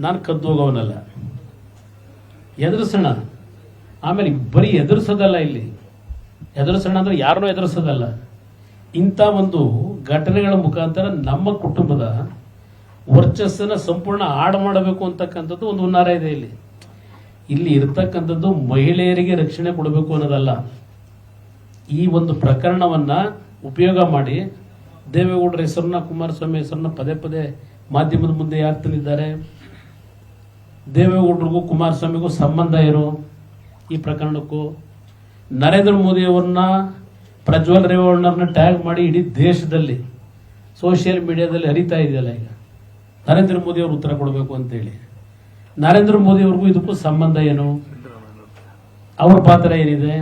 ನಾನು ಕದ್ದು ಹೋಗೋವನಲ್ಲ, ಎದುರಿಸೋಣ. ಆಮೇಲೆ ಬರೀ ಎದುರಿಸೋದಲ್ಲ, ಇಲ್ಲಿ ಎದುರಿಸೋಣ ಅಂದ್ರೆ ಯಾರನ್ನೂ ಎದುರಿಸೋದಲ್ಲ. ಇಂಥ ಒಂದು ಘಟನೆಗಳ ಮುಖಾಂತರ ನಮ್ಮ ಕುಟುಂಬದ ವರ್ಚಸ್ಸನ್ನು ಸಂಪೂರ್ಣ ಹಾಡು ಮಾಡಬೇಕು ಅಂತಕ್ಕಂಥದ್ದು ಒಂದು ಹುನ್ನಾರ ಇದೆ. ಇಲ್ಲಿ ಇರ್ತಕ್ಕಂಥದ್ದು ಮಹಿಳೆಯರಿಗೆ ರಕ್ಷಣೆ ಕೊಡಬೇಕು ಅನ್ನೋದಲ್ಲ. ಈ ಒಂದು ಪ್ರಕರಣವನ್ನ ಉಪಯೋಗ ಮಾಡಿ ದೇವೇಗೌಡರ ಹೆಸರನ್ನ, ಕುಮಾರಸ್ವಾಮಿ ಹೆಸರನ್ನ ಪದೇ ಪದೇ ಮಾಧ್ಯಮದ ಮುಂದೆ ಯಾರು ತಂದಿದ್ದಾರೆ? ದೇವೇಗೌಡರಿಗೂ ಕುಮಾರಸ್ವಾಮಿಗೂ ಸಂಬಂಧ ಇರೋ ಈ ಪ್ರಕರಣಕ್ಕೂ ನರೇಂದ್ರ ಮೋದಿ ಅವರನ್ನ, ಪ್ರಜ್ವಲ್ ರೇವಣ್ಣರನ್ನ ಟ್ಯಾಗ್ ಮಾಡಿ ಇಡೀ ದೇಶದಲ್ಲಿ ಸೋಷಿಯಲ್ ಮೀಡಿಯಾದಲ್ಲಿ ಹರಿತಾ ಇದೆಯಲ್ಲ. ಈಗ ನರೇಂದ್ರ ಮೋದಿ ಅವರು ಉತ್ತರ ಕೊಡಬೇಕು ಅಂತೇಳಿ, ನರೇಂದ್ರ ಮೋದಿ ಅವ್ರಿಗೂ ಇದಕ್ಕೂ ಸಂಬಂಧ ಏನು, ಅವ್ರ ಪಾತ್ರ ಏನಿದೆ,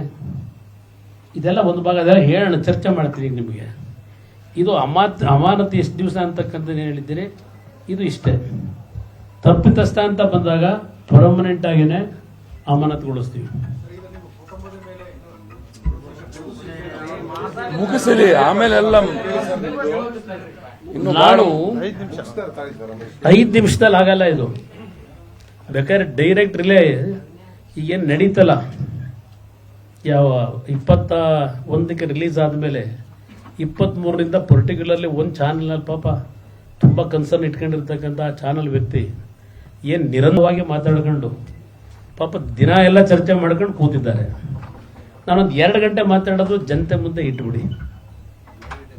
ಇದೆಲ್ಲ ಒಂದು ಭಾಗ. ಅದೆಲ್ಲ ಹೇಳೋಣ, ಚರ್ಚೆ ಮಾಡ್ತೀನಿ ನಿಮಗೆ. ಇದು ಅಮಾನತು ಎಷ್ಟು ದಿವಸ ಅಂತಕ್ಕಂಥದ್ದು ಏನು ಹೇಳಿದ್ದೀರಿ, ಇದು ಇಷ್ಟೇ. ತಪ್ಪಿತಸ್ಥ ಅಂತ ಬಂದಾಗ ಪರ್ಮನೆಂಟ್ ಆಗಿನೇ ಅಮಾನತುಗೊಳಿಸ್ತೀವಿ. ಮುಗಿಸಲಿ, ಆಮೇಲೆ ಎಲ್ಲ ನಾನು 5 ನಿಮಿಷದಲ್ಲಿ ಆಗಲ್ಲ ಇದು. ಬೇಕಾದ್ರೆ ಡೈರೆಕ್ಟ್ ರಿಲೇ ಈಗೇನು ನಡೀತಲ್ಲ, ಯಾವ 21ಕ್ಕೆ ರಿಲೀಸ್ ಆದಮೇಲೆ 23ರಿಂದ ಪರ್ಟಿಕ್ಯುಲರ್ಲಿ ಒಂದು ಚಾನಲ್ನಲ್ಲಿ ಪಾಪ ತುಂಬ ಕನ್ಸರ್ನ್ ಇಟ್ಕೊಂಡಿರ್ತಕ್ಕಂಥ ಆ ಚಾನಲ್ ವ್ಯಕ್ತಿ ಏನು ನಿರಂತರವಾಗಿ ಮಾತಾಡ್ಕೊಂಡು ಪಾಪ ದಿನ ಎಲ್ಲ ಚರ್ಚೆ ಮಾಡ್ಕೊಂಡು ಕೂತಿದ್ದಾರೆ. ನಾನೊಂದು 2 ಗಂಟೆ ಮಾತಾಡೋದು ಜನತೆ ಮುಂದೆ ಇಟ್ಬಿಡಿ,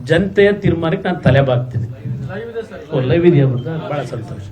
ಜನತೆಯ ತೀರ್ಮಾನಕ್ಕೆ ನಾನು ತಲೆ ಬಾಗ್ತೀನಿ. ಲೈವ್ ಇದೆಯಾ? ಭಾಳ ಸಂತೋಷ.